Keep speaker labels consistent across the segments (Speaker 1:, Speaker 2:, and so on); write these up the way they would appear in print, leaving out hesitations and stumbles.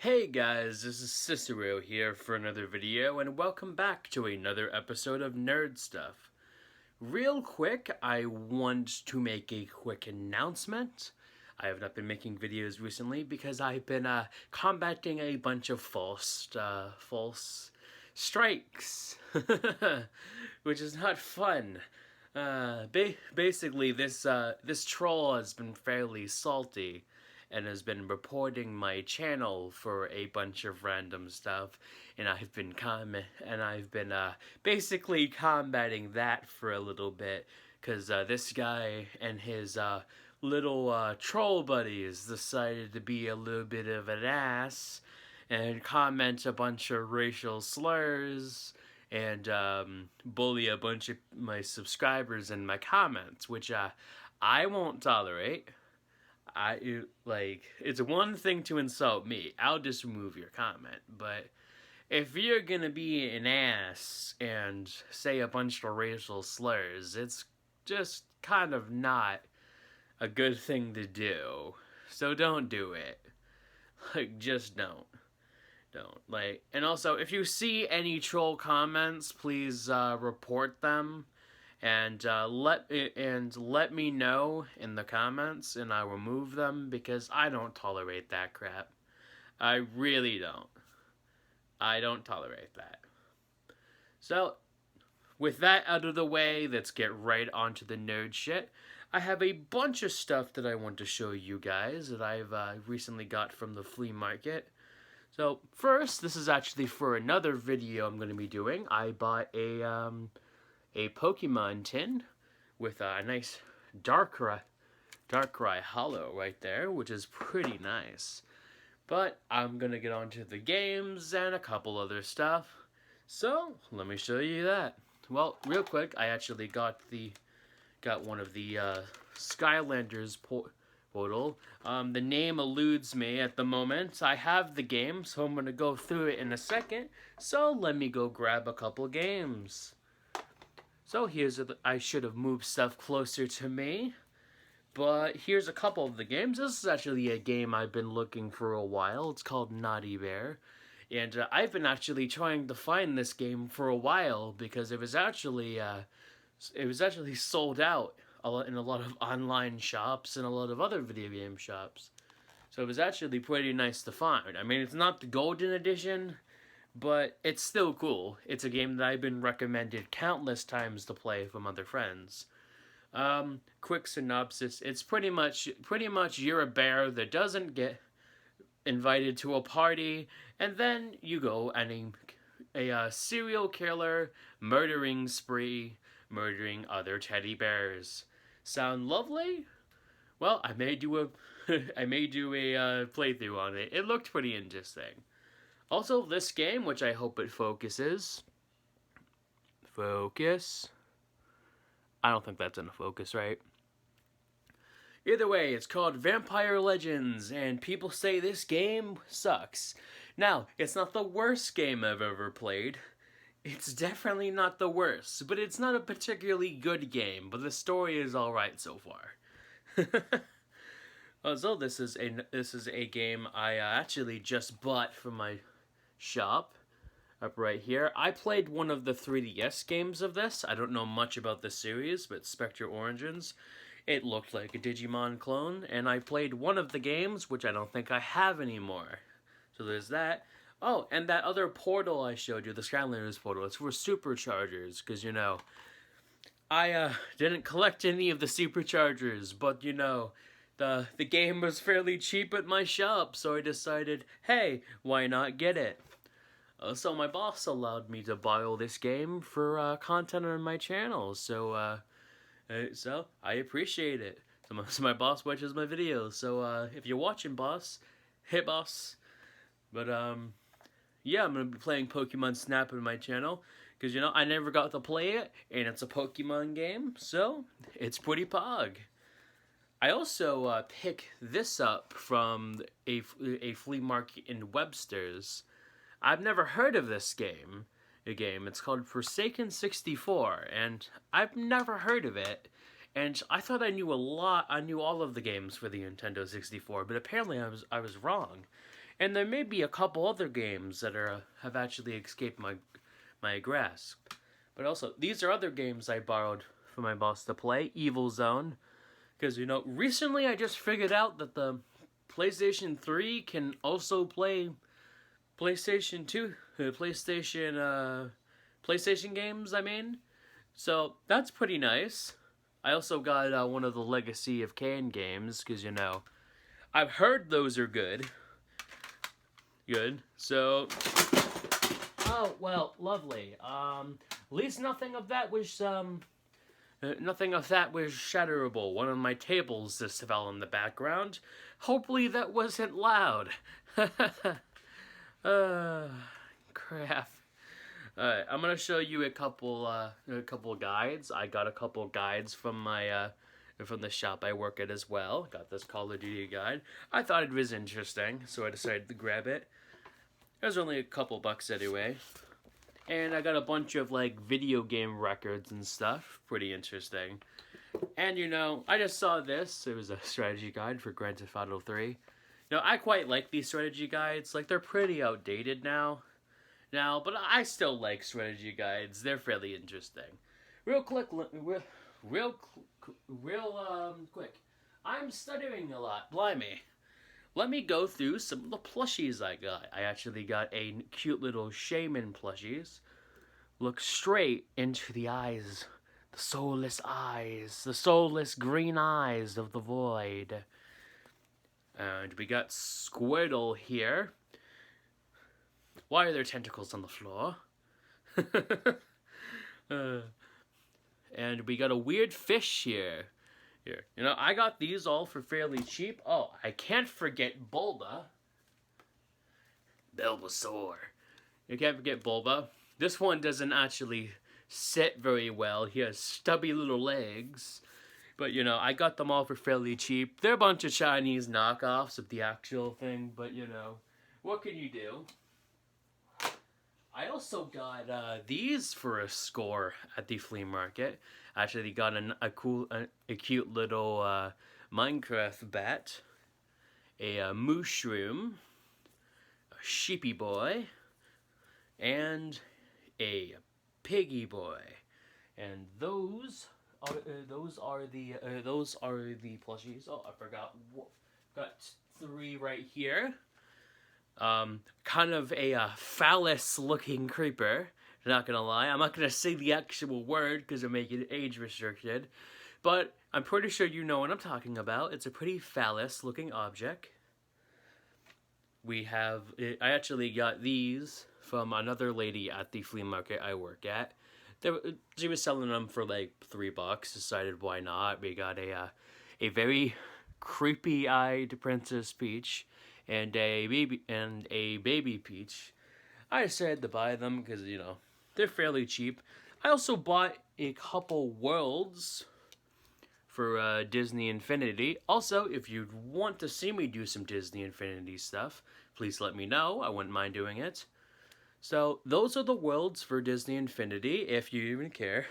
Speaker 1: Hey guys, this is Cicero here for another video, and welcome back to another episode of Nerd Stuff. Real quick, I want to make a quick announcement. I have not been making videos recently because I've been combating a bunch of false strikes, which is not fun. Basically, this troll has been fairly salty and has been reporting my channel for a bunch of random stuff, and I've been basically combating that for a little bit, because this guy and his little troll buddies decided to be a little bit of an ass and comment a bunch of racial slurs and bully a bunch of my subscribers in my comments, which I won't tolerate. It's one thing to insult me. I'll just remove your comment. But if you're gonna be an ass and say a bunch of racial slurs, it's just kind of not a good thing to do. So don't do it. Just don't. And also, if you see any troll comments, please report them and let me know in the comments, and I'll remove them because I don't tolerate that crap. I really don't. I don't tolerate that. So, with that out of the way, let's get right onto the nerd shit. I have a bunch of stuff that I want to show you guys that I've recently got from the flea market. So, first, this is actually for another video I'm going to be doing. I bought a Pokemon tin with a nice Darkrai Hollow right there, which is pretty nice. But I'm going to get on to the games and a couple other stuff. So, let me show you that. Well, real quick, I actually got one of the Skylanders portal. The name eludes me at the moment. I have the game, so I'm going to go through it in a second. So, let me go grab a couple games. So I should have moved stuff closer to me, but here's a couple of the games. This is actually a game I've been looking for a while. It's called Naughty Bear, and I've been actually trying to find this game for a while because it was actually sold out in a lot of online shops and a lot of other video game shops. So it was actually pretty nice to find. I mean, it's not the golden edition, but it's still cool. It's a game that I've been recommended countless times to play from other friends. Quick synopsis. It's pretty much you're a bear that doesn't get invited to a party, and then you go and a serial killer murdering spree, murdering other teddy bears. Sound lovely? Well, I may do a playthrough on it. It looked pretty interesting. Also, this game, which I hope it focuses. Focus. I don't think that's in focus, right? Either way, it's called Vampire Legends, and people say this game sucks. Now, it's not the worst game I've ever played. It's definitely not the worst, but it's not a particularly good game, but the story is alright so far. Also, this is a game I actually just bought from my shop up right here. I played one of the 3DS games of this. I don't know much about the series, but Spectre Origins. It looked like a Digimon clone, and I played one of the games, which I don't think I have anymore. So there's that. Oh, and that other portal I showed you, the Skylanders portal, it's for superchargers, because, you know, I didn't collect any of the superchargers, but, you know, the game was fairly cheap at my shop, so I decided, hey, why not get it? So my boss allowed me to buy all this game for content on my channel, so I appreciate it. So my boss watches my videos, so if you're watching, boss, hey boss. But yeah, I'm gonna be playing Pokemon Snap on my channel, because, you know, I never got to play it, and it's a Pokemon game, so it's pretty pog. I also pick this up from a flea market in Webster's. I've never heard of this game. It's called Forsaken 64, and I've never heard of it. And I thought I knew a lot. I knew all of the games for the Nintendo 64, but apparently I was wrong. And there may be a couple other games that have actually escaped my grasp. But also, these are other games I borrowed from my boss to play. Evil Zone. Because, recently I just figured out that the PlayStation 3 can also play PlayStation 2, PlayStation games, I mean. So, that's pretty nice. I also got one of the Legacy of Kain games, because, I've heard those are good. Good. So, oh, well, lovely. At least nothing of that was shatterable. One of my tables just fell in the background. Hopefully that wasn't loud. Crap. I'm gonna show you a couple guides. I got a couple guides from from the shop I work at as well. Got this Call of Duty guide. I thought it was interesting, so I decided to grab it. It was only a couple bucks anyway. And I got a bunch of, video game records and stuff. Pretty interesting. And, I just saw this. It was a strategy guide for Grand Theft Auto 3. I quite like these strategy guides. They're pretty outdated now. But I still like strategy guides. They're fairly interesting. Real quick. I'm stuttering a lot. Blimey. Let me go through some of the plushies I got. I actually got a cute little shaman plushies. Look straight into the eyes. The soulless green eyes of the void. And we got Squirtle here. Why are there tentacles on the floor? And we got a weird fish here. I got these all for fairly cheap. Oh, I can't forget Bulbasaur. You can't forget Bulba. This one doesn't actually sit very well. He has stubby little legs. But, I got them all for fairly cheap. They're a bunch of Chinese knockoffs of the actual thing. But, what can you do? I also got these for a score at the flea market. Actually got a cute little Minecraft bat, a mushroom, a sheepy boy, and a piggy boy. And those are the plushies. Oh, I forgot. Got 3 right here. Kind of a phallus-looking creeper. Not gonna lie, I'm not gonna say the actual word because it'll make it age restricted, but I'm pretty sure you know what I'm talking about. It's a pretty phallus-looking object. I actually got these from another lady at the flea market I work at. She was selling them for $3. Decided why not. We got a very creepy-eyed Princess Peach and a baby Peach. I decided to buy them because they're fairly cheap. I also bought a couple worlds for Disney Infinity. Also, if you'd want to see me do some Disney Infinity stuff, please let me know. I wouldn't mind doing it. So, those are the worlds for Disney Infinity, if you even care.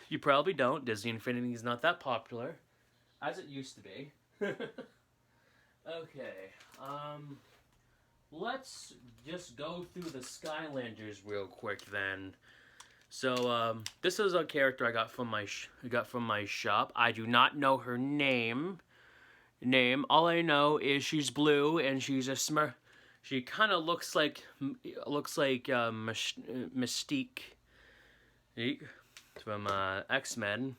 Speaker 1: You probably don't. Disney Infinity is not that popular, as it used to be. Okay, let's just go through the Skylanders real quick then. So, this is a character I got from my shop. I do not know her name. All I know is she's blue and she's a Smurf. She kind of looks like Mystique from X-Men.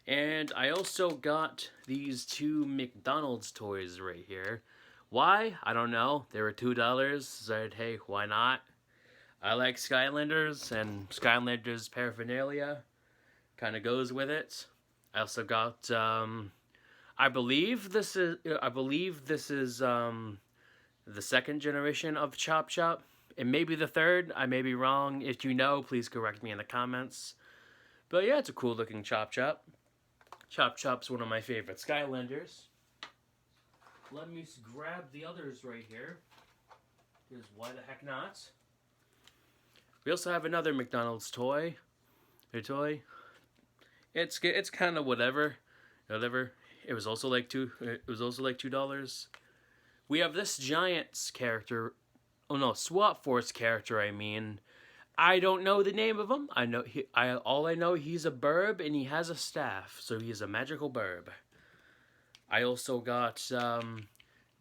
Speaker 1: And I also got these 2 McDonald's toys right here. Why? I don't know. They were $2. Said, hey, why not? I like Skylanders, and Skylanders paraphernalia kind of goes with it. I also got, I believe this is the 2nd generation of Chop Chop. It may be the 3rd. I may be wrong. If you know, please correct me in the comments. But yeah, it's a cool looking Chop Chop. Chop Chop's one of my favorite Skylanders. Let me grab the others right here, because why the heck not? We also have another McDonald's toy. It's kind of whatever. It was also like $2. we have this Giants character. Oh no, SWAT Force character. I mean, I don't know the name of him. All I know, he's a burb and he has a staff, so he's a magical burb. I also got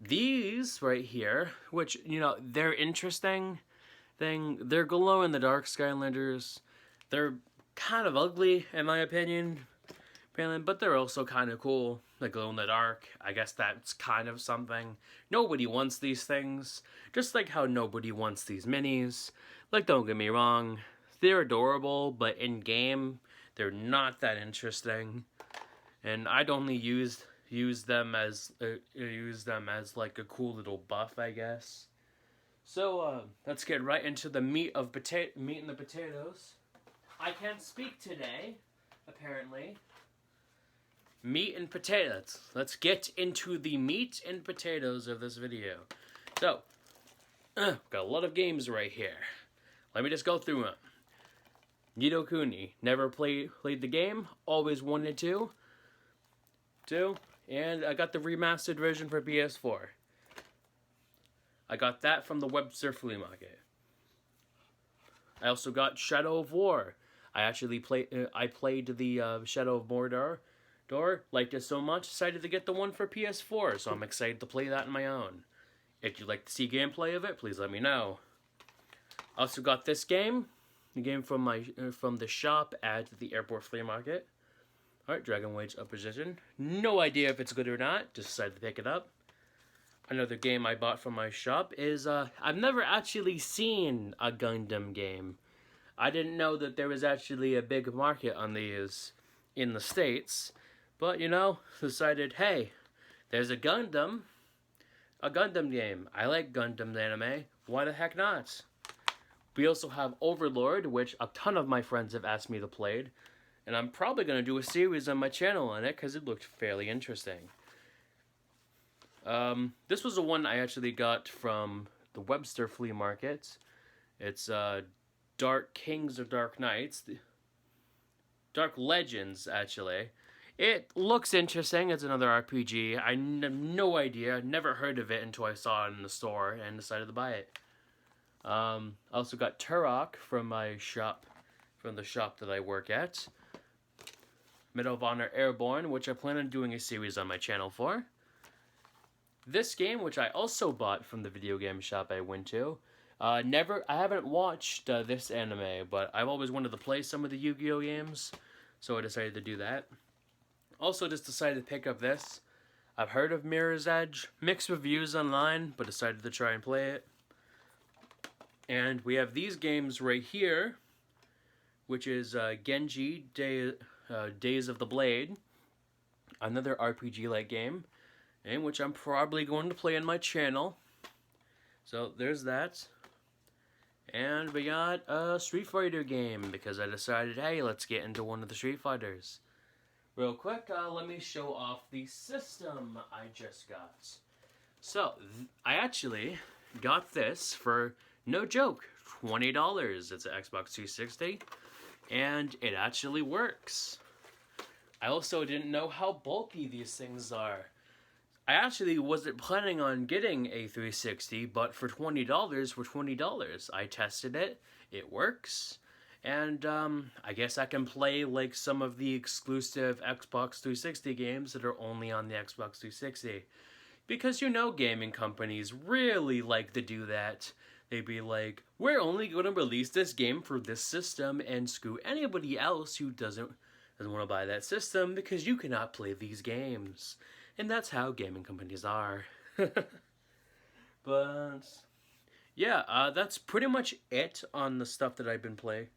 Speaker 1: these right here, which they're interesting. They're glow in the dark Skylanders. They're kind of ugly in my opinion, but they're also kind of cool. They glow in the dark. I guess that's kind of something. Nobody wants these things, just like how nobody wants these minis. Like, don't get me wrong, they're adorable, but in game, they're not that interesting. And I'd only use them as like a cool little buff, I guess. So let's get right into the meat and the potatoes. I can't speak today, apparently. Meat and potatoes. Let's get into the meat and potatoes of this video. So, got a lot of games right here. Let me just go through them. Nido Kuni. Never played the game. Always wanted to. And I got the remastered version for PS4. I got that from the Webster Flea Market. I also got Shadow of War. I played the Shadow of Mordor. Liked it so much, decided to get the one for PS4, so I'm excited to play that on my own. If you'd like to see gameplay of it, please let me know. Also got this game, the game from the shop at the airport flea market. Alright, Dragon Wage Opposition. No idea if it's good or not, just decided to pick it up. Another game I bought from my shop is, I've never actually seen a Gundam game. I didn't know that there was actually a big market on these in the States. But, decided, hey, there's a Gundam game. I like Gundam anime. Why the heck not? We also have Overlord, which a ton of my friends have asked me to play. And I'm probably going to do a series on my channel on it because it looked fairly interesting. This was the one I actually got from the Webster Flea Market. It's Dark Kings or Dark Knights. Dark Legends, actually. It looks interesting. It's another RPG. I have no idea. Never heard of it until I saw it in the store and decided to buy it. I also got Turok from my shop, from the shop that I work at. Medal of Honor Airborne, which I plan on doing a series on my channel for. This game, which I also bought from the video game shop I went to. I haven't watched this anime, but I've always wanted to play some of the Yu-Gi-Oh games, so I decided to do that. Also just decided to pick up this. I've heard of Mirror's Edge, mixed reviews online, but decided to try and play it. And we have these games right here, which is Genji Days of the Blade, another RPG-like game, and which I'm probably going to play on my channel. So there's that. And we got a Street Fighter game, because I decided, hey, let's get into one of the Street Fighters. Real quick, let me show off the system I just got. So, I actually got this for, no joke, $20. It's an Xbox 360, and it actually works. I also didn't know how bulky these things are. I actually wasn't planning on getting a 360, but for $20, I tested it. It works. And I guess I can play like some of the exclusive Xbox 360 games that are only on the Xbox 360. Because gaming companies really like to do that. They'd be like, we're only going to release this game for this system and screw anybody else who doesn't want to buy that system because you cannot play these games. And that's how gaming companies are. But yeah, that's pretty much it on the stuff that I've been playing.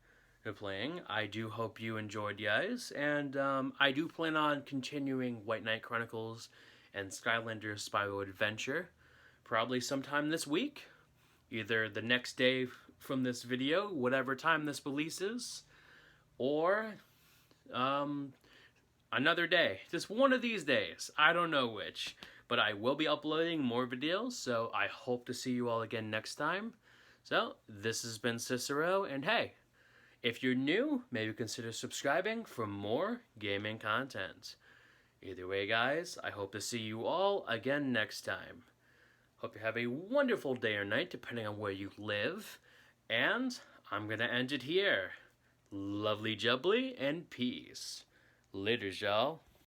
Speaker 1: I do hope you enjoyed, guys, and I do plan on continuing White Knight Chronicles and Skylanders Spyro Adventure probably sometime this week, either the next day from this video, whatever time this releases, or another day, just one of these days. I don't know which, but I will be uploading more videos, so I hope to see you all again next time. So this has been Cicero, and hey, if you're new, maybe consider subscribing for more gaming content. Either way, guys, I hope to see you all again next time. Hope you have a wonderful day or night, depending on where you live. And I'm gonna end it here. Lovely jubbly and peace. Later, y'all.